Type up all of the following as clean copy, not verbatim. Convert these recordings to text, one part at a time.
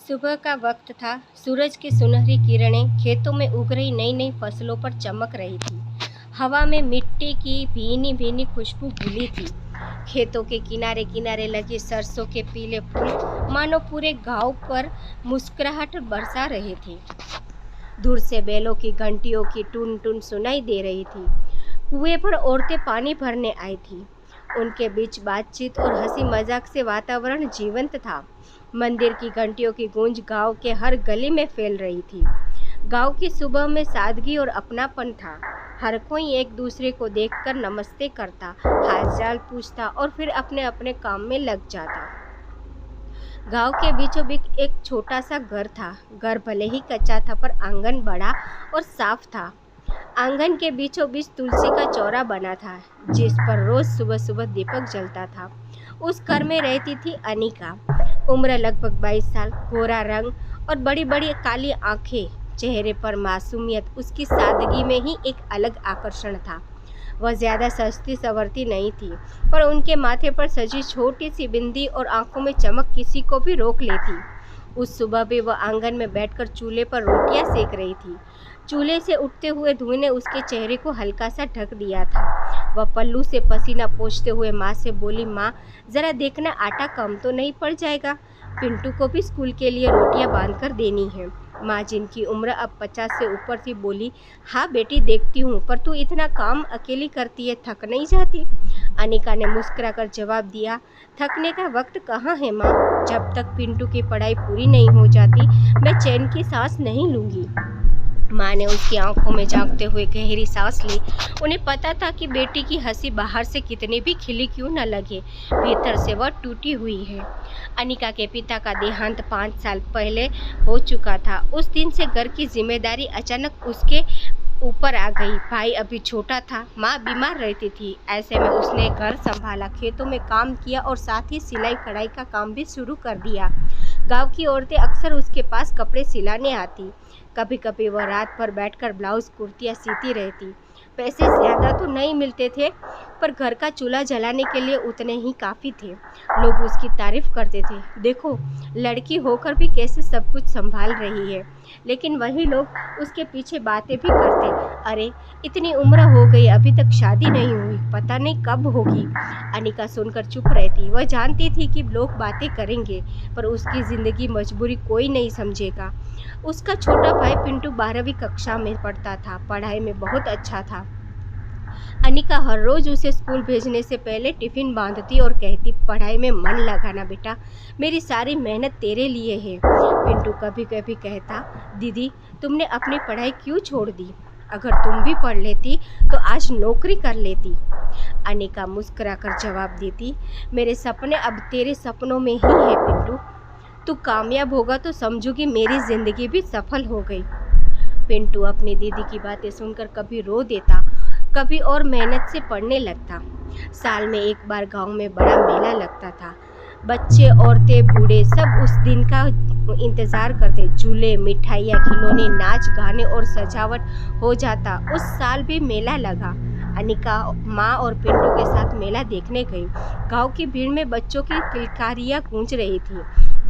सुबह का वक्त था। सूरज की सुनहरी किरणें खेतों में उग रही नई नई फसलों पर चमक रही थी। हवा में मिट्टी की भीनी भीनी खुशबू घुली थी। खेतों के किनारे किनारे लगे सरसों के पीले फूल मानो पूरे गांव पर मुस्कुराहट बरसा रहे थे। दूर से बैलों की घंटियों की टून टून सुनाई दे रही थी। कुएं पर औरतें पानी भरने आई थी। उनके बीच बातचीत और हंसी मजाक से वातावरण जीवंत था। मंदिर की घंटियों की गूंज गांव के हर गली में फैल रही थी। गांव की सुबह में सादगी और अपनापन था। हर कोई एक दूसरे को देखकर नमस्ते करता, हालचाल पूछता और फिर अपने अपने काम में लग जाता। गांव के बीचों बीच एक छोटा सा घर था। घर भले ही कच्चा था पर आंगन बड़ा और साफ था। आंगन के बीचों बीच तुलसी का चौरा बना था, जिस पर रोज सुबह सुबह दीपक जलता था। उस घर में रहती थी अनिका। उम्र लगभग 22 साल, गोरा रंग और बड़ी बड़ी काली आंखें। चेहरे पर मासूमियत, उसकी सादगी में ही एक अलग आकर्षण था। वह ज़्यादा सजती संवरती नहीं थी, पर उनके माथे पर सजी छोटी सी बिंदी और आंखों में चमक किसी को भी रोक लेती। उस सुबह भी वह आंगन में बैठकर चूल्हे पर रोटियां सेक रही थी। चूल्हे से उठते हुए धुएं ने उसके चेहरे को हल्का सा ढक दिया था। वह पल्लू से पसीना पोंछते हुए माँ से बोली, माँ ज़रा देखना आटा कम तो नहीं पड़ जाएगा, पिंटू को भी स्कूल के लिए रोटियां बांध कर देनी है। माँ, जिनकी उम्र अब 50 से ऊपर थी, बोली, हाँ बेटी देखती हूँ, पर तू इतना काम अकेली करती है, थक नहीं जाती? अनिका ने मुस्कुराकर जवाब दिया, थकने का वक्त कहाँ है माँ। जब तक पिंटू की पढ़ाई पूरी नहीं हो जाती मैं चैन की सांस नहीं लूँगी। माँ ने उसकी आंखों में झांकते हुए गहरी सांस ली। उन्हें पता था कि बेटी की हंसी बाहर से कितनी भी खिली क्यों न लगे, भीतर से वह टूटी हुई है। अनिका के पिता का देहांत 5 साल पहले हो चुका था। उस दिन से घर की जिम्मेदारी अचानक उसके ऊपर आ गई। भाई अभी छोटा था, माँ बीमार रहती थी। ऐसे में उसने घर संभाला, खेतों में काम किया और साथ ही सिलाई कढ़ाई का काम भी शुरू कर दिया। गांव की औरतें अक्सर उसके पास कपड़े सिलाने आती। कभी कभी वह रात भर बैठकर ब्लाउज कुर्तियाँ सीती रहती। पैसे ज़्यादा तो नहीं मिलते थे, पर घर का चूल्हा जलाने के लिए उतने ही काफ़ी थे। लोग उसकी तारीफ करते थे, देखो लड़की होकर भी कैसे सब कुछ संभाल रही है। लेकिन वही लोग उसके पीछे बातें भी करते, अरे इतनी उम्र हो गई अभी तक शादी नहीं हुई, पता नहीं कब होगी। अनिका सुनकर चुप रहती। वह जानती थी कि लोग बातें करेंगे, पर उसकी ज़िंदगी मजबूरी कोई नहीं समझेगा। उसका छोटा भाई पिंटू 12वीं कक्षा में पढ़ता था, पढ़ाई में बहुत अच्छा था। अनिका हर रोज उसे स्कूल भेजने से पहले टिफिन बांधती और कहती, पढ़ाई में मन लगाना बेटा, मेरी सारी मेहनत तेरे लिए है। पिंटू कभी कभी कहता, दीदी तुमने अपनी पढ़ाई क्यों छोड़ दी? अगर तुम भी पढ़ लेती तो आज नौकरी कर लेती। अनिका मुस्कुराकर जवाब देती, मेरे सपने अब तेरे सपनों में ही है पिंटू। तू कामयाब होगा तो समझूगी मेरी जिंदगी भी सफल हो गई। पिंटू अपनी दीदी की बातें सुनकर कभी रो देता, कभी और मेहनत से पढ़ने लगता। साल में एक बार गांव में बड़ा मेला लगता था। बच्चे, औरतें, बूढ़े सब उस दिन का इंतजार करते। झूले, मिठाइयाँ, खिलौने, नाच गाने और सजावट हो जाता। उस साल भी मेला लगा। अनिका माँ और पिंटू के साथ मेला देखने गई। गांव की भीड़ में बच्चों की किलकारियाँ गूंज रही थी।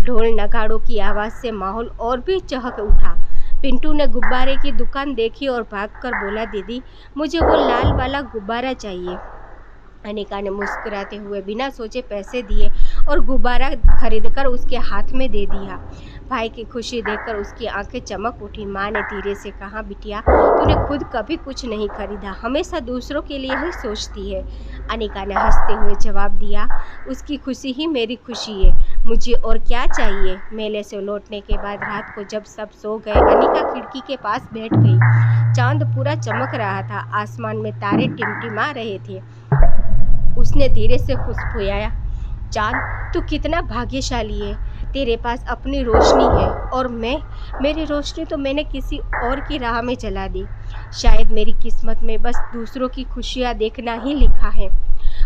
ढोल नगाड़ों की आवाज़ से माहौल और भी चहक उठा। पिंटू ने गुब्बारे की दुकान देखी और भागकर बोला, दीदी मुझे वो लाल वाला गुब्बारा चाहिए। अनिका ने मुस्कुराते हुए बिना सोचे पैसे दिए और गुब्बारा खरीदकर उसके हाथ में दे दिया। भाई की खुशी देखकर उसकी आंखें चमक उठी। माँ ने धीरे से कहा, बिटिया तूने खुद कभी कुछ नहीं खरीदा, हमेशा दूसरों के लिए ही सोचती है। अनिका ने हंसते हुए जवाब दिया, उसकी खुशी ही मेरी खुशी है, मुझे और क्या चाहिए। मेले से लौटने के बाद रात को जब सब सो गए, अनिका खिड़की के पास बैठ गई। चांद पूरा चमक रहा था, आसमान में तारे टिमटिमा रहे थे। उसने धीरे से फुसफुसाया, चांद तू कितना भाग्यशाली है, तेरे पास अपनी रोशनी है और मेरी रोशनी तो मैंने किसी और की राह में जला दी। शायद मेरी किस्मत में बस दूसरों की खुशियाँ देखना ही लिखा है।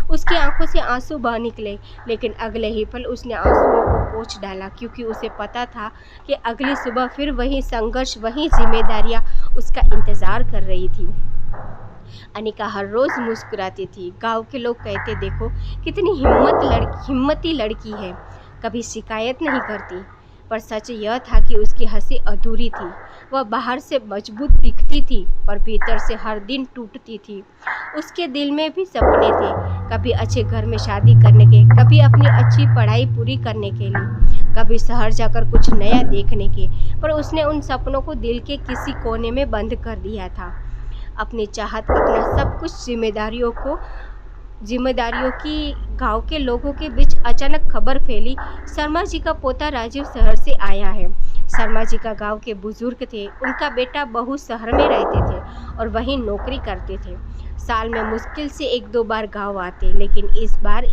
उसकी आंखों से आंसू बह निकले, लेकिन अगले ही पल उसने आंसुओं को पोंछ डाला, क्योंकि उसे पता था कि अगली सुबह फिर वही संघर्ष, वही जिम्मेदारियाँ उसका इंतज़ार कर रही थी। अनिका हर रोज़ मुस्कुराती थी। गांव के लोग कहते, देखो कितनी हिम्मती लड़की है, कभी शिकायत नहीं करती। पर सच यह था कि उसकी हंसी अधूरी थी। वह बाहर से मजबूत दिखती थी पर भीतर से हर दिन टूटती थी। उसके दिल में भी सपने थे, कभी अच्छे घर में शादी करने के, कभी अपनी अच्छी पढ़ाई पूरी करने के लिए, कभी शहर जाकर कुछ नया देखने के। पर उसने उन सपनों को दिल के किसी कोने में बंद कर दिया था। अपनी चाहत, अपना सब कुछ, जिम्मेदारियों की गांव के लोगों के बीच अचानक खबर फैली, शर्मा जी का पोता राजीव शहर से आया है। शर्मा जी का गांव के बुजुर्ग थे, उनका बेटा बहू शहर में रहते थे और वहीं नौकरी करते थे। साल में मुश्किल से 1-2 बार गांव आते, लेकिन इस बार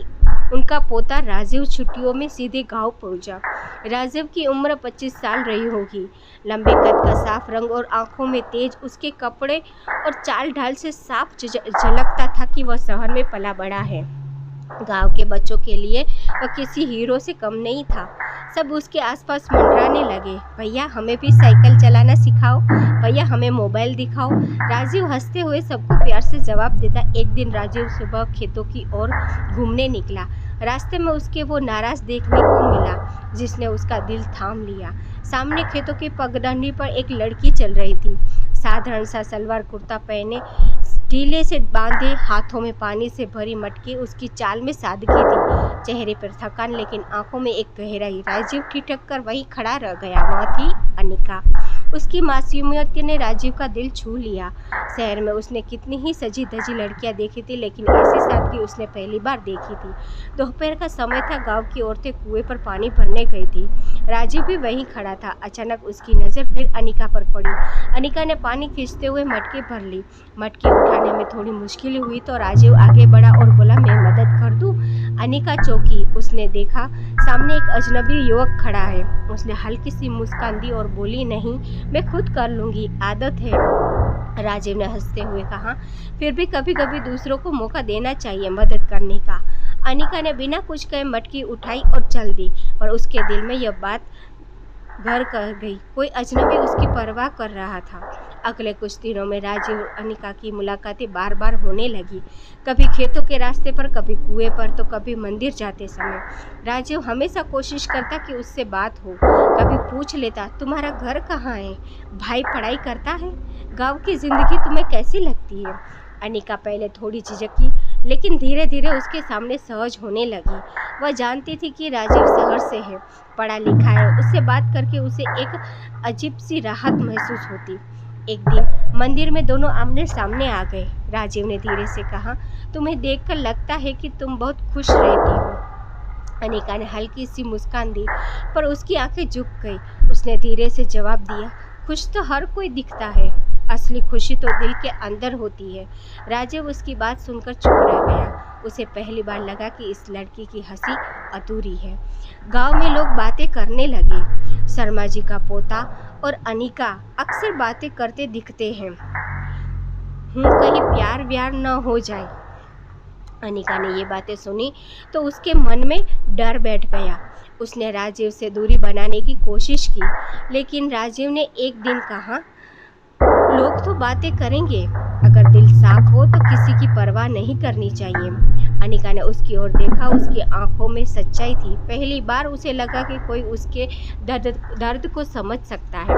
उनका पोता राजीव छुट्टियों में सीधे गांव पहुंचा। राजीव की उम्र 25 साल रही होगी। लंबे कद का, साफ रंग और आंखों में तेज, उसके कपड़े और चाल ढाल से साफ झलकता था कि वह शहर में पला बड़ा है। गांव के बच्चों के लिए वह किसी हीरो से कम नहीं था। सब उसके आसपास मंडराने लगे, भैया हमें भी साइकिल चलाना सिखाओ, भैया हमें मोबाइल दिखाओ। राजीव हंसते हुए सबको प्यार से जवाब देता। एक दिन राजीव सुबह खेतों की ओर घूमने निकला। रास्ते में उसके वो नाराज देखने को मिला जिसने उसका दिल थाम लिया। सामने खेतों की पगडंडी पर एक लड़की चल रही थी, साधारण सा सलवार कुर्ता पहने, ढीले से बांधे, हाथों में पानी से भरी मटकी। उसकी चाल में सादगी थी, चेहरे पर थकान, लेकिन आंखों में एक गहराई। राजीव ठिठक कर वहीं खड़ा रह गया। वह थी अनिका। उसकी मासूमियत ने राजीव का दिल छू लिया। शहर में उसने कितनी ही सजी धजी लड़कियां देखी थी, लेकिन ऐसी सादगी उसने पहली बार देखी थी। दोपहर का समय था, गांव की औरतें कुएं पर पानी भरने गई थी। राजीव भी वहीं खड़ा था। अचानक उसकी नज़र फिर अनिका पर पड़ी। अनिका ने पानी खींचते हुए मटकी भर ली। मटकी उठाने में थोड़ी मुश्किल हुई तो राजीव आगे बढ़ा और बोला, मैं मदद कर दूं? अनिका चौंकी। उसने देखा सामने एक अजनबी युवक खड़ा है। उसने हल्की सी मुस्कान दी और बोली, नहीं, मैं खुद कर लूंगी, आदत है। राजीव ने हंसते हुए कहा, फिर भी कभी कभी दूसरों को मौका देना चाहिए मदद करने का। अनिका ने बिना कुछ कहे मटकी उठाई और चल दी, पर उसके दिल में यह बात घर कर गई, कोई अजनबी उसकी परवाह कर रहा था। अगले कुछ दिनों में राजीव और अनिका की मुलाकातें बार बार होने लगी, कभी खेतों के रास्ते पर, कभी कुएं पर, तो कभी मंदिर जाते समय। राजीव हमेशा कोशिश करता कि उससे बात हो। कभी पूछ लेता, तुम्हारा घर कहाँ है, भाई पढ़ाई करता है, गांव की जिंदगी तुम्हें कैसी लगती है? अनिका पहले थोड़ी झिझकी, लेकिन धीरे धीरे उसके सामने सहज होने लगी। वह जानती थी कि राजीव शहर से है, पढ़ा लिखा है। उससे बात करके उसे एक अजीब सी राहत महसूस होती। एक दिन मंदिर में दोनों आमने सामने आ गए। राजीव ने धीरे से कहा, तुम्हें देखकर लगता है कि तुम बहुत खुश रहती हो। अनिका ने हल्की सी मुस्कान दी, पर उसकी आंखें झुक गई। उसने धीरे से जवाब दिया, खुश तो हर कोई दिखता है, असली खुशी तो दिल के अंदर होती है। राजीव उसकी बात सुनकर चुप रह गया। उसे पहली बार लगा कि इस लड़की की हंसी अधूरी है। गांव में लोग बातें करने लगे। शर्मा जी का पोता और अनिका अक्सर बातें करते दिखते हैं, कहीं प्यार व्यार न हो जाए। अनिका ने ये बातें सुनी तो उसके मन में डर बैठ गया। उसने राजीव से दूरी बनाने की कोशिश की, लेकिन राजीव ने एक दिन कहा, लोग तो बातें करेंगे, अगर दिल साफ हो तो किसी की परवाह नहीं करनी चाहिए। अनिका ने उसकी ओर देखा। उसकी आंखों में सच्चाई थी। पहली बार उसे लगा कि कोई उसके दर्द को समझ सकता है।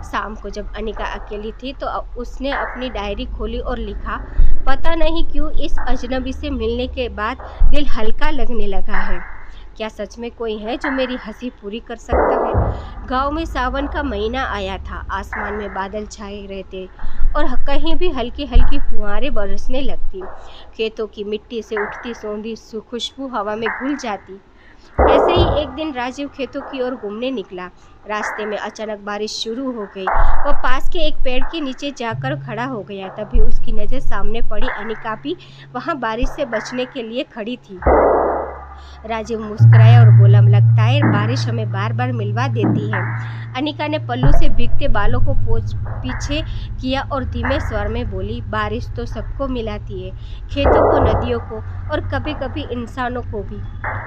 शाम को जब अनिका अकेली थी तो उसने अपनी डायरी खोली और लिखा, पता नहीं क्यों इस अजनबी से मिलने के बाद दिल हल्का लगने लगा है। क्या सच में कोई है जो मेरी हंसी पूरी कर सकता है? गांव में सावन का महीना आया था। आसमान में बादल छाए रहते और कहीं भी हल्की हल्की फुहारें बरसने लगती। खेतों की मिट्टी से उठती सौंधी खुशबू हवा में घुल जाती। ऐसे ही एक दिन राजीव खेतों की ओर घूमने निकला। रास्ते में अचानक बारिश शुरू हो गई। वह पास के एक पेड़ के नीचे जाकर खड़ा हो गया। तभी उसकी नज़र सामने पड़ी। अनिका भी वहाँ बारिश से बचने के लिए खड़ी थी। राजीव मुस्कुराया और बोला, लगता है बारिश हमें बार बार मिलवा देती है। अनिका ने पल्लू से भीगते बालों को पीछे किया और धीमे स्वर में बोली, बारिश तो सबको मिलाती है, खेतों को, नदियों को और कभी कभी इंसानों को भी।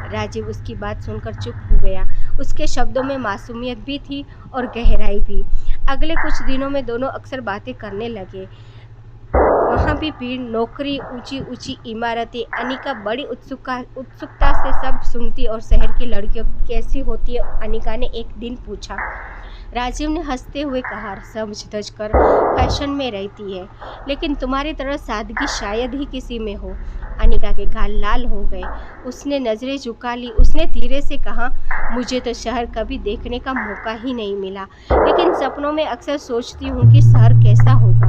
राजीव उसकी बात सुनकर चुप हो गया। उसके शब्दों में मासूमियत भी थी और गहराई भी। अगले कुछ दिनों में दोनों अक्सर बातें करने लगे। वहाँ भी भीड़, नौकरी, ऊंची ऊंची इमारतें। अनिका बड़ी उत्सुकता से सब सुनती और शहर की लड़कियों कैसी होती है, अनिका ने एक दिन पूछा। राजीव ने हंसते हुए कहा, समझ धज कर फैशन में रहती है, लेकिन तुम्हारी तरह सादगी शायद ही किसी में हो। अनिका के गाल लाल हो गए। उसने नजरें झुका ली। उसने धीरे से कहा, मुझे तो शहर कभी देखने का मौका ही नहीं मिला, लेकिन सपनों में अक्सर सोचती हूँ कि शहर कैसा होगा।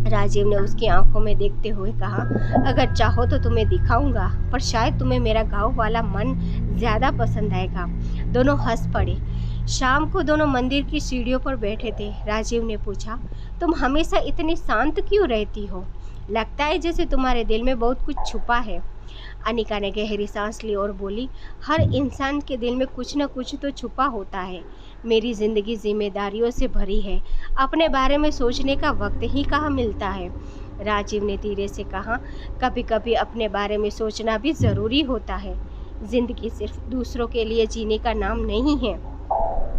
राजीव ने उसकी आंखों में देखते हुए कहा, अगर चाहो तो तुम्हें दिखाऊंगा, पर शायद तुम्हें मेरा गांव वाला मन ज्यादा पसंद आएगा। दोनों हंस पड़े। शाम को दोनों मंदिर की सीढ़ियों पर बैठे थे। राजीव ने पूछा, तुम हमेशा इतनी शांत क्यों रहती हो? लगता है जैसे तुम्हारे दिल में बहुत कुछ छुपा है। अनिका ने गहरी सांस ली और बोली, हर इंसान के दिल में कुछ न कुछ तो छुपा होता है। मेरी जिंदगी जिम्मेदारियों से भरी है, अपने बारे में सोचने का वक्त ही कहाँ मिलता है। राजीव ने धीरे से कहा, कभी कभी अपने बारे में सोचना भी जरूरी होता है। जिंदगी सिर्फ दूसरों के लिए जीने का नाम नहीं है।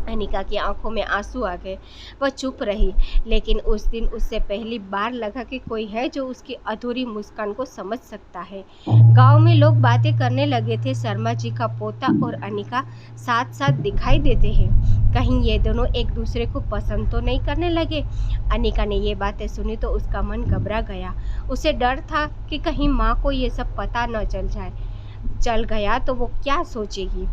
अनिका की आंखों में आंसू आ गए। वह चुप रही, लेकिन उस दिन उससे पहली बार लगा कि कोई है जो उसकी अधूरी मुस्कान को समझ सकता है। गांव में लोग बातें करने लगे थे। शर्मा जी का पोता और अनिका साथ साथ दिखाई देते हैं। कहीं ये दोनों एक दूसरे को पसंद तो नहीं करने लगे? अनिका ने ये बातें सुनी तो उसका मन घबरा गया। उसे डर था कि कहीं माँ को ये सब पता न चल गया तो वो क्या सोचेगी।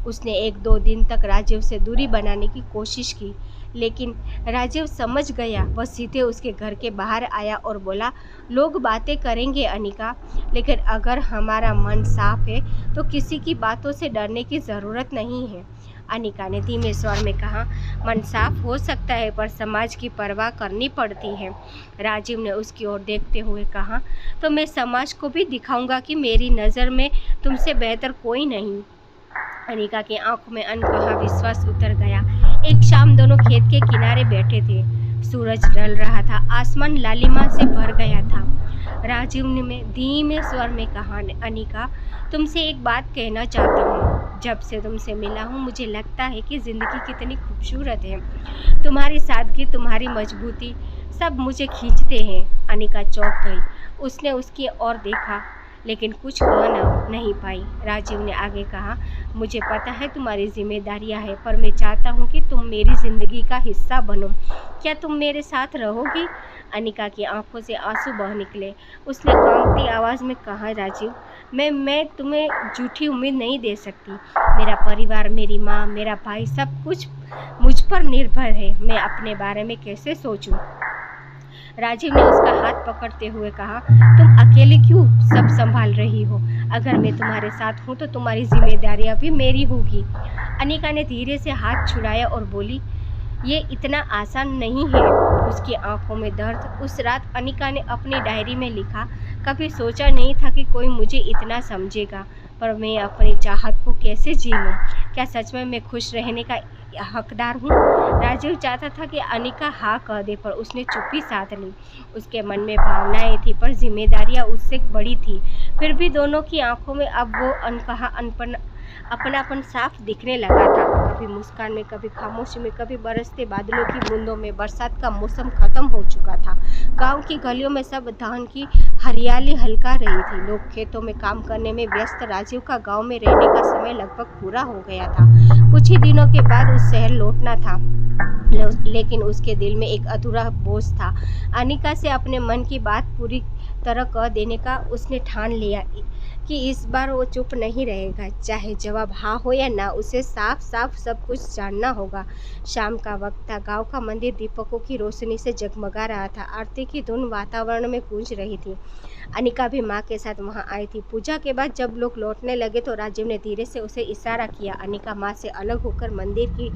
उसने 1-2 दिन तक राजीव से दूरी बनाने की कोशिश की, लेकिन राजीव समझ गया। वह सीधे उसके घर के बाहर आया और बोला, लोग बातें करेंगे अनिका, लेकिन अगर हमारा मन साफ है तो किसी की बातों से डरने की ज़रूरत नहीं है। अनिका ने धीमे स्वर में कहा, मन साफ हो सकता है पर समाज की परवाह करनी पड़ती है। राजीव ने उसकी ओर देखते हुए कहा, तो मैं समाज को भी दिखाऊंगा कि मेरी नज़र में तुमसे बेहतर कोई नहीं। अनिका की आंखों में अनकहा विश्वास उतर गया। एक शाम दोनों खेत के किनारे बैठे थे। सूरज ढल रहा था, आसमान लालिमा से भर गया था। राजीव ने धीमे स्वर में कहा, अनिका, तुमसे एक बात कहना चाहता हूँ। जब से तुमसे मिला हूँ मुझे लगता है कि ज़िंदगी कितनी खूबसूरत है। तुम्हारी सादगी, तुम्हारी मजबूती सब मुझे खींचते हैं। अनिका चौंक गई। उसने उसकी ओर देखा, लेकिन कुछ कह नहीं पाई। राजीव ने आगे कहा, मुझे पता है तुम्हारी जिम्मेदारियां हैं, पर मैं चाहता हूँ कि तुम मेरी ज़िंदगी का हिस्सा बनो। क्या तुम मेरे साथ रहोगी? अनिका की आंखों से आंसू बह निकले। उसने कांपती आवाज़ में कहा, राजीव, मैं तुम्हें झूठी उम्मीद नहीं दे सकती। मेरा परिवार, मेरी माँ, मेरा भाई, सब कुछ मुझ पर निर्भर है। मैं अपने बारे में कैसे सोचूं? राजीव ने उसका हाथ पकड़ते हुए कहा, तुम अकेले क्यों सब संभाल रही हो? अगर मैं तुम्हारे साथ हूँ तो तुम्हारी जिम्मेदारियाँ भी मेरी होगी। अनिका ने धीरे से हाथ छुड़ाया और बोली, ये इतना आसान नहीं है। उसकी आंखों में दर्द। उस रात अनिका ने अपनी डायरी में लिखा, कभी सोचा नहीं था कि कोई मुझे इतना समझेगा, पर मैं अपनी चाहत को कैसे जी लूँ? क्या सच में मैं खुश रहने का हकदार हूँ? राजीव चाहता था कि अनिका हाँ कह दे, पर उसने चुप्पी साध ली। उसके मन में भावनाएं थी, पर जिम्मेदारियां उससे बड़ी थी। फिर भी दोनों की आंखों में अब वो अनकहा अपनापन साफ दिखने लगा था। कभी मुस्कान में, कभी खामोशी में, कभी बरसते बादलों की बूंदों में। बरसात का मौसम खत्म हो चुका था। गांव की गलियों में सब धान की हरियाली हल्का रही थी। लोग खेतों में काम करने में व्यस्त। राजीव का गांव में रहने का समय लगभग पूरा हो गया था। कुछ ही दिनों के बाद उस शहर लौटना था, लेकिन उसके दिल में एक अधूरा बोझ था। अनिका से अपने मन की बात पूरी तरह कह देने का उसने ठान लिया कि इस बार वो चुप नहीं रहेगा। चाहे जवाब हाँ हो या ना, उसे साफ साफ सब कुछ जानना होगा। शाम का वक्त था। गांव का मंदिर दीपकों की रोशनी से जगमगा रहा था। आरती की धुन वातावरण में गूंज रही थी। अनिका भी माँ के साथ वहाँ आई थी। पूजा के बाद जब लोग लौटने लगे तो राजीव ने धीरे से उसे इशारा किया। अनिका माँ से अलग होकर मंदिर की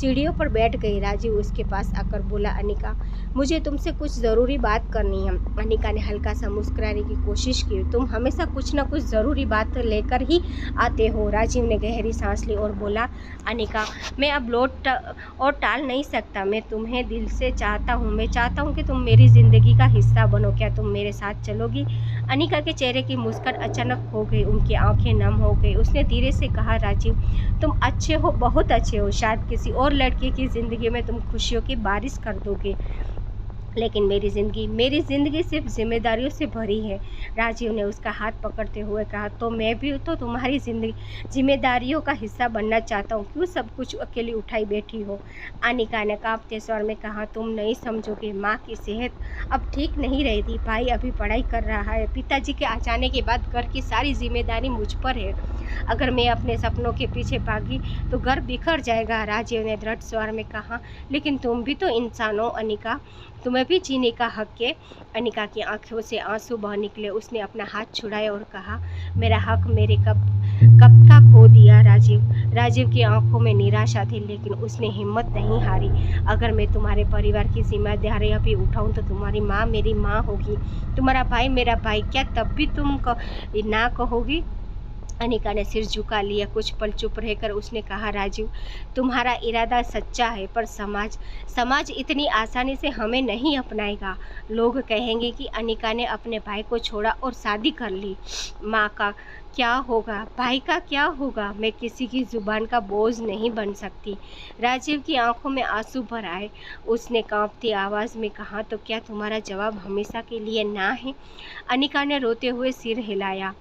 सीढ़ियों पर बैठ गई। राजीव उसके पास आकर बोला, अनिका, मुझे तुमसे कुछ ज़रूरी बात करनी है। अनिका ने हल्का सा मुस्कुराने की कोशिश की। तुम हमेशा कुछ न कुछ ज़रूरी बात लेकर ही आते हो। राजीव ने गहरी सांस ली और बोला, अनिका, मैं अब लौट और टाल नहीं सकता। मैं तुम्हें दिल से चाहता हूँ। मैं चाहता हूँ कि तुम मेरी ज़िंदगी का हिस्सा बनो। क्या तुम मेरे साथ चलोगी? अनिका के चेहरे की मुस्कान अचानक खो गई। उनकी आंखें नम हो गई। उसने धीरे से कहा, राजीव, तुम अच्छे हो, बहुत अच्छे हो। शायद किसी और लड़के की ज़िंदगी में तुम खुशियों की बारिश कर दोगे। लेकिन मेरी ज़िंदगी सिर्फ जिम्मेदारियों से भरी है। राजीव ने उसका हाथ पकड़ते हुए कहा, तो मैं भी तो तुम्हारी जिम्मेदारियों का हिस्सा बनना चाहता हूँ। क्यों सब कुछ अकेली उठाई बैठी हो? अनिका ने कांपते स्वर में कहा, तुम नहीं समझोगे, माँ की सेहत अब ठीक नहीं रहती, भाई अभी पढ़ाई कर रहा है, पिताजी के आ जाने के बाद घर की सारी जिम्मेदारी मुझ पर है। अगर मैं अपने सपनों के पीछे भागी तो घर बिखर जाएगा। राजीव ने दृढ़ स्वर में कहा, लेकिन तुम भी तो इंसान हो अनिका, तुम्हें भी जीने का हक है। अनिका की आंखों से आंसू बह निकले। उसने अपना हाथ छुड़ाया और कहा, मेरा हक मेरे कब का खो दिया राजीव। राजीव की आंखों में निराशा थी, लेकिन उसने हिम्मत नहीं हारी। अगर मैं तुम्हारे परिवार की जिम्मेदारी अभी उठाऊं तो तुम्हारी माँ मेरी माँ होगी, तुम्हारा भाई मेरा भाई, क्या तब भी तुम ना कहोगी? अनिका ने सिर झुका लिया। कुछ पल चुप रहकर उसने कहा, राजीव तुम्हारा इरादा सच्चा है, पर समाज इतनी आसानी से हमें नहीं अपनाएगा। लोग कहेंगे कि अनिका ने अपने भाई को छोड़ा और शादी कर ली। माँ का क्या होगा, भाई का क्या होगा? मैं किसी की जुबान का बोझ नहीं बन सकती। राजीव की आंखों में आंसू भर आए। उसने कांपती आवाज़ में कहा, तो क्या तुम्हारा जवाब हमेशा के लिए ना है? अनिका ने रोते हुए सिर हिलाया।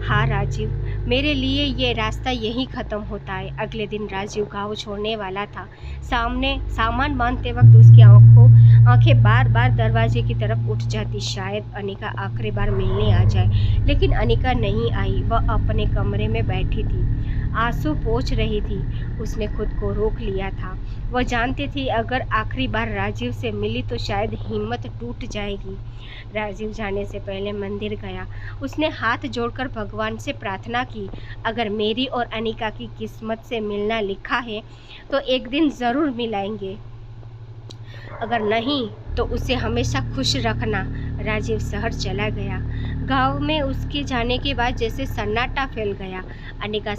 हाँ राजीव, मेरे लिए ये रास्ता यहीं ख़त्म होता है। अगले दिन राजीव गाँव छोड़ने वाला था। सामान बांधते वक्त उसकी आंखें बार बार दरवाजे की तरफ उठ जाती, शायद अनिका आखिरी बार मिलने आ जाए। लेकिन अनिका नहीं आई। वह अपने कमरे में बैठी थी, आंसू पोंछ रही थी। उसने खुद को रोक लिया था। वह जानती थी अगर आखिरी बार राजीव से मिली तो शायद हिम्मत टूट जाएगी। राजीव जाने से पहले मंदिर गया। उसने हाथ जोड़कर भगवान से प्रार्थना की, अगर मेरी और अनिका की किस्मत से मिलना लिखा है तो एक दिन ज़रूर मिलाएंगे, अगर नहीं तो उसे हमेशा खुश रखना। राजीव शहर चला गया। गांव में उसके जाने के बाद जैसे सन्नाटा फैल गया। अनिका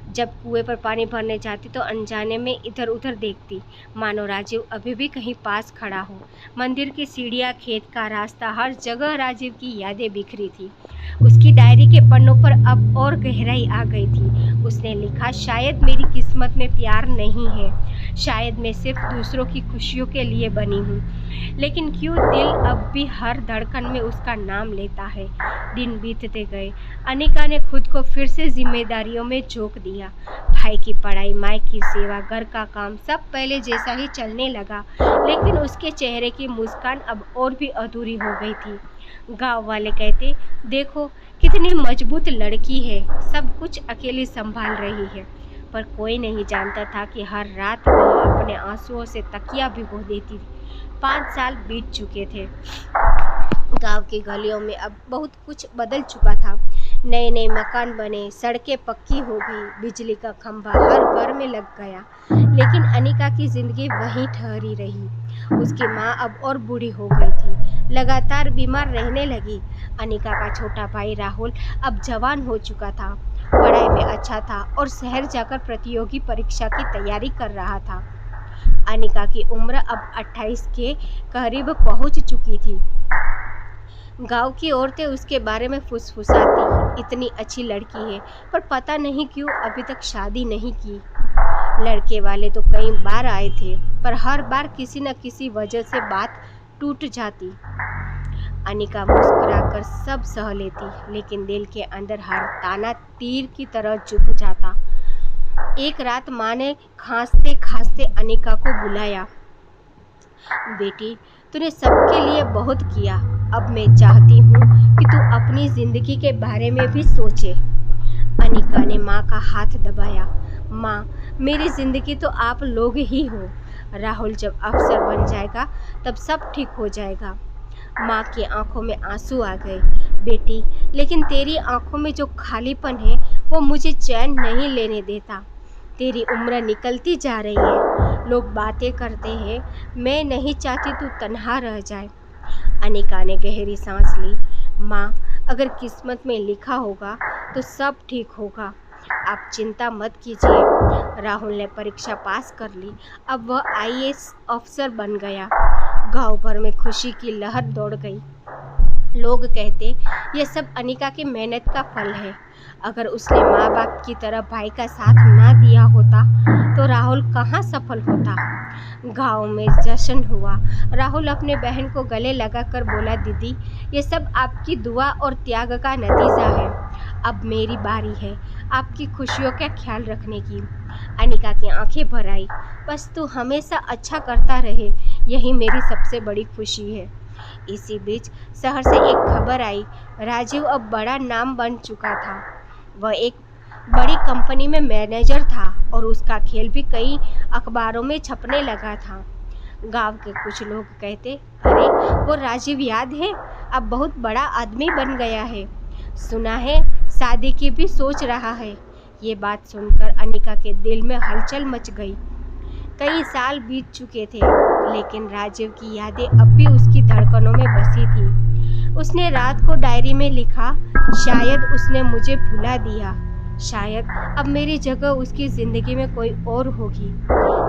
जब कुएं पर पानी भरने जाती तो अनजाने में इधर उधर देखती, मानो राजीव अभी भी कहीं पास खड़ा हो। मंदिर की सीढ़ियाँ, खेत का रास्ता, हर जगह राजीव की यादें बिखरी थी। उसकी डायरी के पन्नों पर अब और गहराई आ गई थी। उसने लिखा, शायद मेरी किस्मत में प्यार नहीं है, शायद मैं सिर्फ दूसरों की खुशियों के लिए बनी हूँ, लेकिन क्यों दिल अब भी हर धड़कन में उसका नाम लेता है। दिन बीतते गए। अनिका ने खुद को फिर से जिम्मेदारियों में झोंक दिया। भाई की पढ़ाई, माँ की सेवा, घर का काम, सब पहले जैसा ही चलने लगा, लेकिन उसके चेहरे की मुस्कान अब और भी अधूरी हो गई थी। गांव वाले कहते, देखो कितनी मजबूत लड़की है, सब कुछ अकेली संभाल रही है। पर कोई नहीं जानता था कि हर रात वह अपने आंसुओं से तकिया भिगो देती थी। 5 साल बीत चुके थे। गांव की गलियों में अब बहुत कुछ बदल चुका था। नए नए मकान बने, सड़कें पक्की हो गई, बिजली का खंभा हर घर में लग गया। लेकिन अनिका की जिंदगी वहीं ठहरी रही। उसकी माँ अब और बूढ़ी हो गई थी, लगातार बीमार रहने लगी। अनिका का छोटा भाई राहुल अब जवान हो चुका था, पढ़ाई में अच्छा था और शहर जाकर प्रतियोगी परीक्षा की तैयारी कर रहा था। अनिका की उम्र अब 28 के करीब पहुंच चुकी थी। गांव की औरतें उसके बारे में फुसफुसाती, इतनी अच्छी लड़की है, पर पता नहीं क्यों अभी तक शादी नहीं की। लड़के वाले तो कई बार आए थे, पर हर बार किसी न किसी वजह से बात टूट जाती। अनिका मुस्कुराकर सब सह लेती, लेकिन दिल के अंदर हर ताना तीर की तरह चुभ जाता। एक रात माँ ने खांसते खांसते अनिका को बुलाया, बेटी तूने सबके लिए बहुत किया, अब मैं चाहती हूँ कि तू अपनी जिंदगी के बारे में भी सोचे। अनिका ने माँ का हाथ दबाया। माँ, मेरी जिंदगी तो आप लोग ही हो। राहुल जब अफसर बन जाएगा तब सब ठीक हो जाएगा। माँ की आंखों में आंसू आ गए। बेटी, लेकिन तेरी आंखों में जो खालीपन है वो मुझे चैन नहीं लेने देता। तेरी उम्र निकलती जा रही है, लोग बातें करते हैं, मैं नहीं चाहती तू तन्हा रह जाए। अनिका ने गहरी सांस ली। माँ, अगर किस्मत में लिखा होगा तो सब ठीक होगा, आप चिंता मत कीजिए। राहुल ने परीक्षा पास कर ली, अब वह IAS अफसर बन गया। गांव भर में खुशी की लहर दौड़ गई। लोग कहते ये सब अनिका की मेहनत का फल है। अगर उसने माँ बाप की तरह भाई का साथ ना दिया होता तो राहुल कहाँ सफल होता। गांव में जश्न हुआ। राहुल अपने बहन को गले लगाकर बोला, दीदी ये सब आपकी दुआ और त्याग का नतीजा है। अब मेरी बारी है आपकी खुशियों का ख्याल रखने की। अनिका की आंखें भर आई। बस तू हमेशा अच्छा करता रहे, यही मेरी सबसे बड़ी खुशी है। इसी बीच शहर से एक खबर आई। राजीव अब बड़ा नाम बन चुका था। वह एक बड़ी कंपनी में मैनेजर था और उसका खेल भी कई अखबारों में छपने लगा था। गांव के कुछ लोग कहते, अरे वो राजीव याद है, अब बहुत बड़ा आदमी बन गया है। सुना है शादी की भी सोच रहा है। ये बात सुनकर अनिका के दिल में हलचल मच गई। कई साल बीत चुके थे लेकिन राजीव की यादें अब भी उसकी धड़कनों में बसी थी। उसने रात को डायरी में लिखा, शायद उसने मुझे भुला दिया, शायद अब मेरी जगह उसकी ज़िंदगी में कोई और होगी,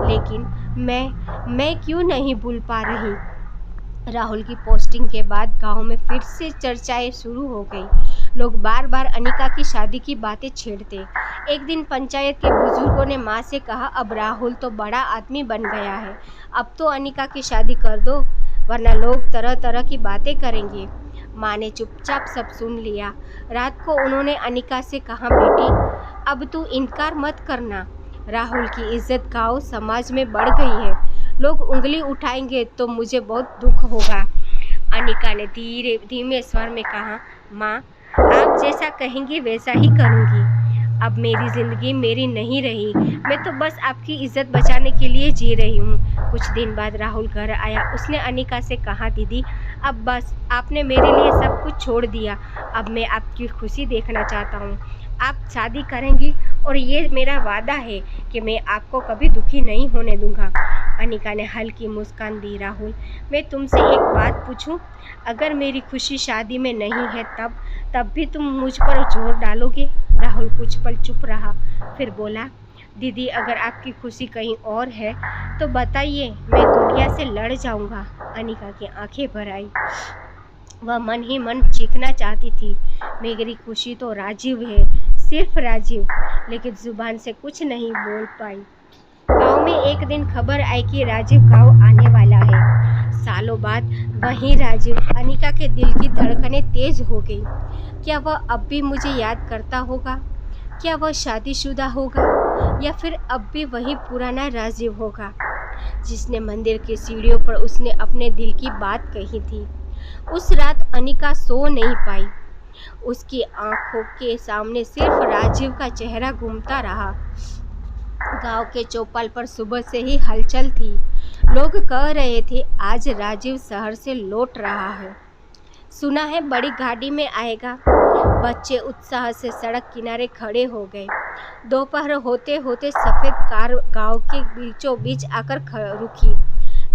लेकिन मैं क्यों नहीं भूल पा रही। राहुल की पोस्टिंग के बाद गांव में फिर से चर्चाएं शुरू हो गई। लोग बार बार अनिका की शादी की बातें छेड़ते। एक दिन पंचायत के बुजुर्गों ने माँ से कहा, अब राहुल तो बड़ा आदमी बन गया है, अब तो अनिका की शादी कर दो, वरना लोग तरह तरह की बातें करेंगे। माँ ने चुपचाप सब सुन लिया। रात को उन्होंने अनिका से कहा, बेटी अब तू इनकार मत करना, राहुल की इज्जत गाँव समाज में बढ़ गई है, लोग उंगली उठाएंगे तो मुझे बहुत दुख होगा। अनिका ने धीमे स्वर में कहा, माँ आप जैसा कहेंगी वैसा ही करूँगी। अब मेरी ज़िंदगी मेरी नहीं रही, मैं तो बस आपकी इज्जत बचाने के लिए जी रही हूँ। कुछ दिन बाद राहुल घर आया। उसने अनिका से कहा, दीदी अब बस आपने मेरे लिए सब कुछ छोड़ दिया, अब मैं आपकी खुशी देखना चाहता हूँ। आप शादी करेंगी और ये मेरा वादा है कि मैं आपको कभी दुखी नहीं होने दूँगा। अनिका ने हल्की मुस्कान दी। राहुल मैं तुमसे एक बात पूछूं, अगर मेरी खुशी शादी में नहीं है तब भी तुम मुझ पर जोर डालोगे। राहुल कुछ पल चुप रहा, फिर बोला, दीदी अगर आपकी खुशी कहीं और है तो बताइए, मैं दुनिया से लड़ जाऊंगा। अनिका की आंखें भर आई। वह मन ही मन चीखना चाहती थी, मेरी खुशी तो राजीव है, सिर्फ राजीव, लेकिन जुबान से कुछ नहीं बोल पाई। गांव में एक दिन खबर आई कि राजीव गांव आने वाला है। सालों बाद वही राजीव। अनिका के दिल की धड़कनें तेज हो गई। क्या वह अब भी मुझे याद करता होगा? क्या वह शादीशुदा होगा या फिर अब भी वही पुराना राजीव होगा जिसने मंदिर की सीढ़ियों पर उसने अपने दिल की बात कही थी। उस रात अनिका सो नहीं पाई। उसकी आंखों के सामने सिर्फ राजीव का चेहरा घूमता रहा। गांव के चौपाल पर सुबह से ही हलचल थी। लोग कह रहे थे, आज राजीव शहर से लौट रहा है, सुना है बड़ी गाड़ी में आएगा। बच्चे उत्साह से सड़क किनारे खड़े हो गए। दोपहर होते होते सफ़ेद कार गांव के बीचों बीच आकर रुकी।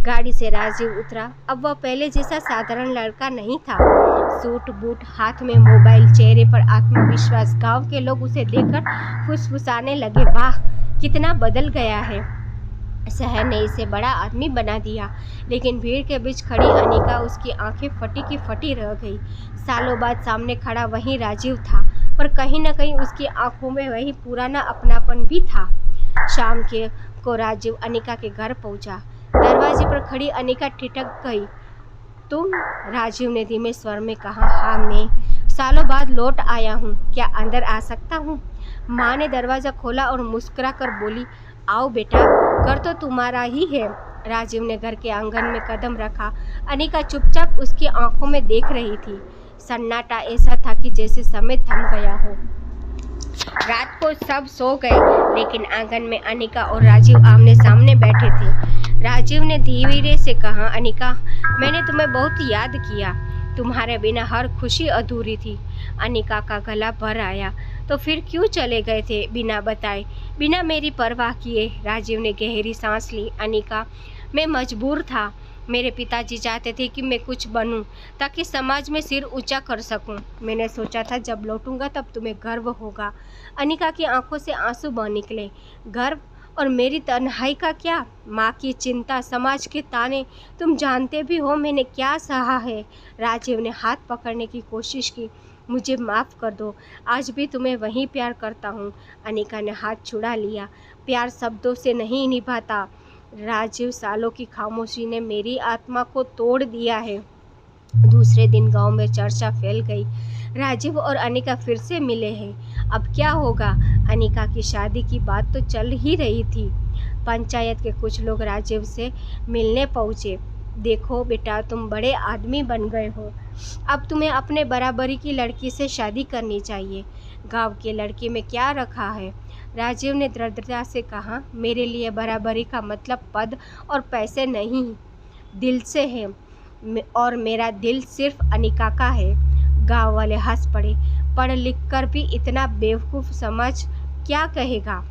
गाड़ी से राजीव उतरा। अब वह पहले जैसा साधारण लड़का नहीं था। सूट बूट, हाथ में मोबाइल, चेहरे पर आत्मविश्वास। गांव के लोग उसे देखकर फुसफुसाने लगे, वाह कितना बदल गया है, शहर ने इसे बड़ा आदमी बना दिया। लेकिन भीड़ के बीच खड़ी अनिका, उसकी आंखें फटी की फटी रह गई। सालों बाद सामने खड़ा वही राजीव था, पर कहीं न कहीं उसकी आंखों में वही पुराना अपनापन भी था। शाम को राजीव अनिका के घर पहुंचा। दरवाजे पर खड़ी अनिका ठिठक गई। तुम? राजीव ने धीमे स्वर में कहा, हाँ मैं, सालों बाद लौट आया हूँ, क्या अंदर आ सकता हूँ? माँ ने दरवाज़ा खोला और मुस्कुरा कर बोली, आओ बेटा, घर तो तुम्हारा ही है। राजीव ने घर के आंगन में कदम रखा। अनिका चुपचाप उसकी आंखों में देख रही थी। सन्नाटा ऐसा था कि जैसे समय थम गया हो। रात को सब सो गए, लेकिन आंगन में अनिका और राजीव आमने सामने बैठे थे। राजीव ने धीरे से कहा, अनिका मैंने तुम्हें बहुत याद किया, तुम्हारे बिना हर खुशी अधूरी थी। अनिका का गला भर आया। तो फिर क्यों चले गए थे बिना बताए, बिना मेरी परवाह किए? राजीव ने गहरी सांस ली। अनिका मैं मजबूर था, मेरे पिताजी चाहते थे कि मैं कुछ बनूं ताकि समाज में सिर ऊंचा कर सकूं। मैंने सोचा था जब लौटूंगा तब तुम्हें गर्व होगा। अनिका की आंखों से आंसू बह निकले। गर्व और मेरी तन्हाई का क्या? माँ की चिंता, समाज के ताने, तुम जानते भी हो मैंने क्या सहा है। राजीव ने हाथ पकड़ने की कोशिश की। मुझे माफ़ कर दो, आज भी तुम्हें वही प्यार करता हूँ। अनिका ने हाथ छुड़ा लिया। प्यार शब्दों से नहीं निभाता राजीव, सालों की खामोशी ने मेरी आत्मा को तोड़ दिया है। दूसरे दिन गांव में चर्चा फैल गई। राजीव और अनिका फिर से मिले हैं। अब क्या होगा? अनिका की शादी की बात तो चल ही रही थी। पंचायत के कुछ लोग राजीव से मिलने पहुंचे। देखो बेटा, तुम बड़े आदमी बन गए हो, अब तुम्हें अपने बराबरी की लड़की से शादी करनी चाहिए। गांव के लड़के में क्या रखा है? राजीव ने दृढ़ता से कहा। मेरे लिए बराबरी का मतलब पद और पैसे नहीं, दिल से है, और मेरा दिल सिर्फ अनिका का है। गांव वाले हंस पड़े। पढ़ लिख कर भी इतना बेवकूफ़ समाज क्या कहेगा?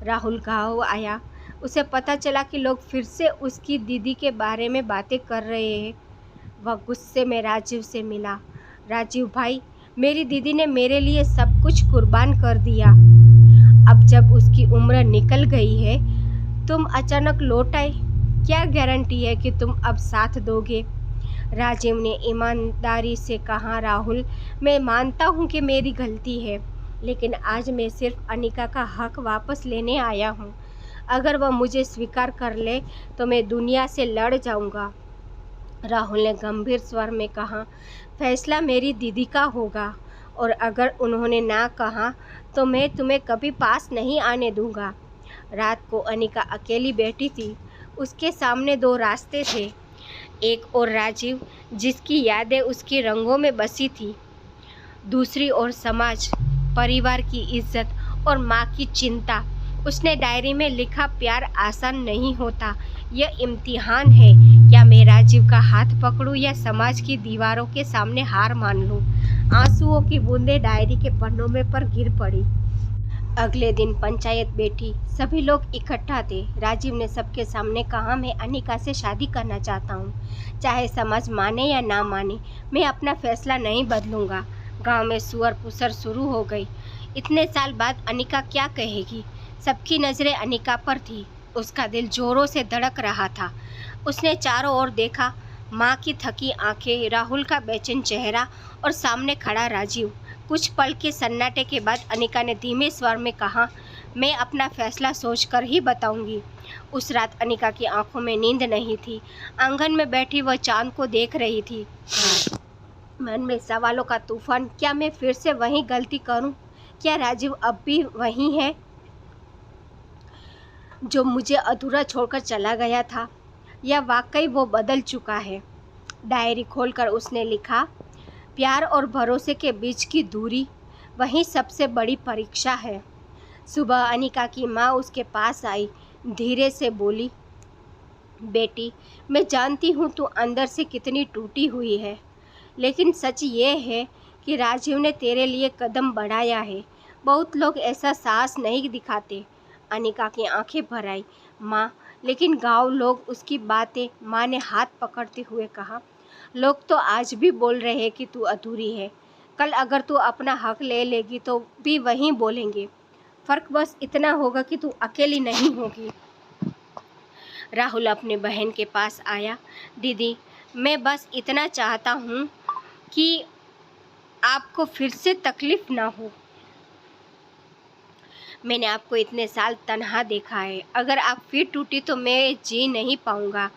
राहुल गांव आया। उसे पता चला कि लोग फिर से उसकी दीदी के बारे में बातें कर रहे हैं। वह गुस्से में राजीव से मिला। राजीव भाई, मेरी दीदी ने मेरे लिए सब कुछ कुर्बान कर दिया। अब जब उसकी उम्र निकल गई है, तुम अचानक लौट आए, क्या गारंटी है कि तुम अब साथ दोगे? राजीव ने ईमानदारी से कहा। राहुल, मैं मानता हूँ कि मेरी गलती है, लेकिन आज मैं सिर्फ अनिका का हक वापस लेने आया हूँ। अगर वह मुझे स्वीकार कर ले तो मैं दुनिया से लड़ जाऊँगा। राहुल ने गंभीर स्वर में कहा। फैसला मेरी दीदी का होगा, और अगर उन्होंने ना कहा तो मैं तुम्हें कभी पास नहीं आने दूंगा। रात को अनिका अकेली बैठी थी। उसके सामने दो रास्ते थे। एक ओर राजीव, जिसकी यादें उसकी रंगों में बसी थी। दूसरी ओर समाज, परिवार की इज्जत और माँ की चिंता। उसने डायरी में लिखा, प्यार आसान नहीं होता, यह इम्तिहान है। क्या मैं राजीव का हाथ पकड़ूं या समाज की दीवारों के सामने हार मान लूं? आंसुओं की बूंदें डायरी के पन्नों में पर गिर पड़ी। अगले दिन पंचायत बैठी। सभी लोग इकट्ठा थे। राजीव ने सबके सामने कहा, मैं अनिका से शादी करना चाहता हूँ। चाहे समाज माने या ना माने, मैं अपना फैसला नहीं बदलूंगा। गांव में सुअर पुसर शुरू हो गई। इतने साल बाद अनिका क्या कहेगी? सबकी नज़रें अनिका पर थी। उसका दिल जोरों से धड़क रहा था। उसने चारों ओर देखा। माँ की थकी आंखें, राहुल का बेचैन चेहरा और सामने खड़ा राजीव। कुछ पल के सन्नाटे के बाद अनिका ने धीमे स्वर में कहा, मैं अपना फैसला सोचकर ही बताऊंगी। उस रात अनिका की आंखों में नींद नहीं थी। आंगन में बैठी वह चांद को देख रही थी। मन में सवालों का तूफान। क्या मैं फिर से वही गलती करूं? क्या राजीव अब भी वही है जो मुझे अधूरा छोड़कर चला गया था, या वाकई वो बदल चुका है? डायरी खोलकर उसने लिखा, प्यार और भरोसे के बीच की दूरी, वही सबसे बड़ी परीक्षा है। सुबह अनिका की माँ उसके पास आई, धीरे से बोली, बेटी, मैं जानती हूँ तू अंदर से कितनी टूटी हुई है, लेकिन सच ये है कि राजीव ने तेरे लिए कदम बढ़ाया है। बहुत लोग ऐसा साहस नहीं दिखाते। अनिका की आंखें भर आई। माँ, लेकिन गांव लोग, उसकी बातें। माँ ने हाथ पकड़ते हुए कहा, लोग तो आज भी बोल रहे हैं कि तू अधूरी है। कल अगर तू अपना हक ले लेगी तो भी वहीं बोलेंगे। फ़र्क बस इतना होगा कि तू अकेली नहीं होगी। राहुल अपने बहन के पास आया। दीदी, मैं बस इतना चाहता हूँ कि आपको फिर से तकलीफ ना हो। मैंने आपको इतने साल तन्हा देखा है। अगर आप फिर टूटी तो मैं जी नहीं पाऊँगा।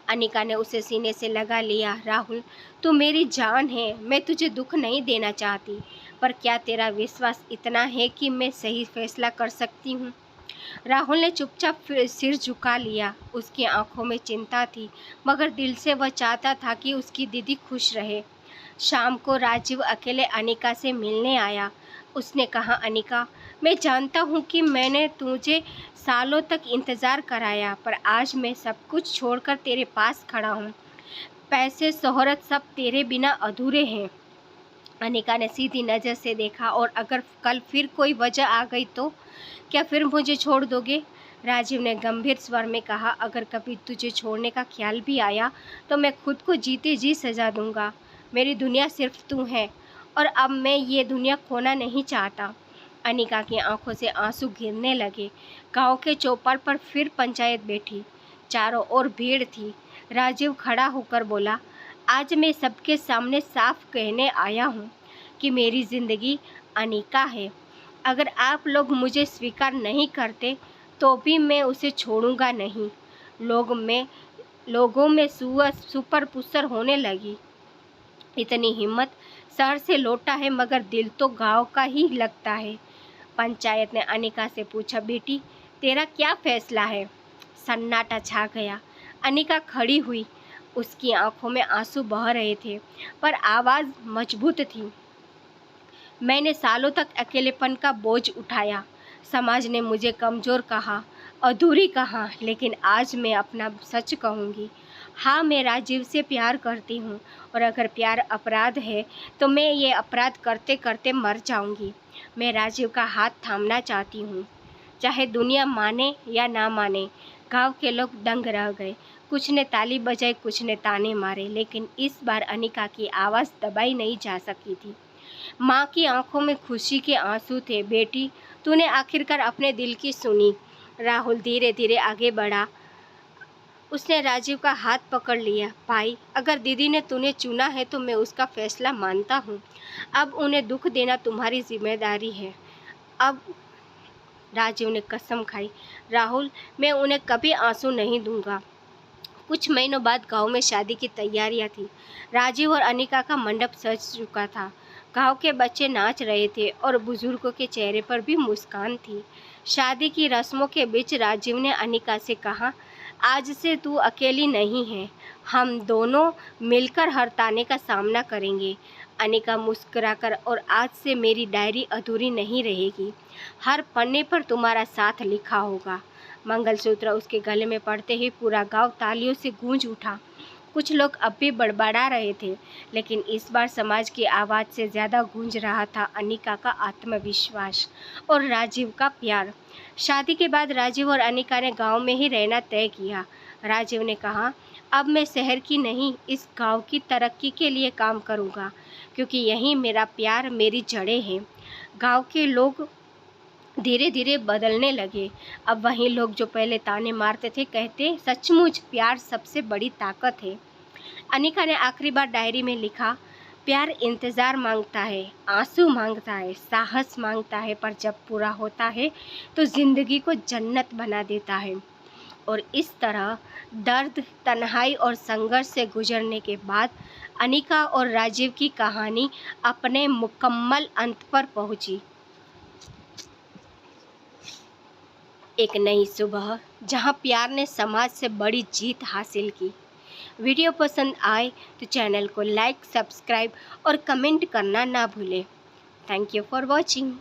अनिका ने उसे सीने से लगा लिया। राहुल, तू मेरी जान है, मैं तुझे दुख नहीं देना चाहती, पर क्या तेरा विश्वास इतना है कि मैं सही फैसला कर सकती हूँ? राहुल ने चुपचाप सिर झुका लिया। उसकी आंखों में चिंता थी, मगर दिल से वह चाहता था कि उसकी दीदी खुश रहे। शाम को राजीव अकेले अनिका से मिलने आया। उसने कहा, अनिका, मैं जानता हूँ कि मैंने तुझे सालों तक इंतज़ार कराया, पर आज मैं सब कुछ छोड़कर तेरे पास खड़ा हूँ। पैसे, शोहरत सब तेरे बिना अधूरे हैं। अनिका ने सीधी नज़र से देखा, और अगर कल फिर कोई वजह आ गई तो क्या फिर मुझे छोड़ दोगे? राजीव ने गंभीर स्वर में कहा, अगर कभी तुझे छोड़ने का ख्याल भी आया तो मैं खुद को जीते जी सजा दूंगा। मेरी दुनिया सिर्फ तू है, और अब मैं ये दुनिया खोना नहीं चाहता। अनिका की आंखों से आंसू गिरने लगे। गांव के चौपाल पर फिर पंचायत बैठी। चारों ओर भीड़ थी। राजीव खड़ा होकर बोला, आज मैं सबके सामने साफ कहने आया हूँ कि मेरी जिंदगी अनिका है। अगर आप लोग मुझे स्वीकार नहीं करते तो भी मैं उसे छोड़ूंगा नहीं। लोगों में सुपर पुसर होने लगी। इतनी हिम्मत शहर से लौटा है मगर दिल तो गांव का ही लगता है। पंचायत ने अनिका से पूछा, बेटी तेरा क्या फैसला है? सन्नाटा छा गया। अनिका खड़ी हुई। उसकी आंखों में आंसू बह रहे थे पर आवाज़ मजबूत थी। मैंने सालों तक अकेलेपन का बोझ उठाया। समाज ने मुझे कमज़ोर कहा, अधूरी कहा, लेकिन आज मैं अपना सच कहूँगी। हाँ, मैं राजीव से प्यार करती हूँ और अगर प्यार अपराध है तो मैं ये अपराध करते करते मर जाऊँगी। मैं राजीव का हाथ थामना चाहती हूँ, चाहे दुनिया माने या ना माने। गांव के लोग दंग रह गए। कुछ ने ताली बजाई, कुछ ने ताने मारे, लेकिन इस बार अनिका की आवाज़ दबाई नहीं जा सकी थी। माँ की आंखों में खुशी के आंसू थे। बेटी, तूने आखिरकार अपने दिल की सुनी। राहुल धीरे धीरे आगे बढ़ा। उसने राजीव का हाथ पकड़ लिया। भाई, अगर दीदी ने तूने चुना है तो मैं उसका फैसला मानता हूँ। अब उन्हें दुख देना तुम्हारी जिम्मेदारी है। अब राजीव ने कसम खाई, राहुल, मैं उन्हें कभी आंसू नहीं दूंगा। कुछ महीनों बाद गांव में शादी की तैयारियां थी। राजीव और अनिका का मंडप सज चुका था। गांव के बच्चे नाच रहे थे और बुजुर्गों के चेहरे पर भी मुस्कान थी। शादी की रस्मों के बीच राजीव ने अनिका से कहा, आज से तू अकेली नहीं है। हम दोनों मिलकर हर ताने का सामना करेंगे। अनिका मुस्कुराकर, और आज से मेरी डायरी अधूरी नहीं रहेगी। हर पन्ने पर तुम्हारा साथ लिखा होगा। मंगलसूत्र उसके गले में पड़ते ही पूरा गांव तालियों से गूंज उठा। कुछ लोग अब भी बड़बड़ा रहे थे, लेकिन इस बार समाज की आवाज़ से ज़्यादा गूंज रहा था अनिका का आत्मविश्वास और राजीव का प्यार। शादी के बाद राजीव और अनिका ने गांव में ही रहना तय किया। राजीव ने कहा, अब मैं शहर की नहीं, इस गांव की तरक्की के लिए काम करूंगा, क्योंकि यहीं मेरा प्यार, मेरी जड़ें हैं। गांव के लोग धीरे धीरे बदलने लगे। अब वही लोग जो पहले ताने मारते थे कहते, सचमुच प्यार सबसे बड़ी ताकत है। अनिका ने आखिरी बार डायरी में लिखा, प्यार इंतज़ार मांगता है, आंसू मांगता है, साहस मांगता है, पर जब पूरा होता है तो ज़िंदगी को जन्नत बना देता है। और इस तरह दर्द, तन्हाई और संघर्ष से गुजरने के बाद अनिका और राजीव की कहानी अपने मुकम्मल अंत पर पहुंची। एक नई सुबह जहां प्यार ने समाज से बड़ी जीत हासिल की। वीडियो पसंद आए तो चैनल को लाइक, सब्सक्राइब और कमेंट करना ना भूलें। Thank you for watching.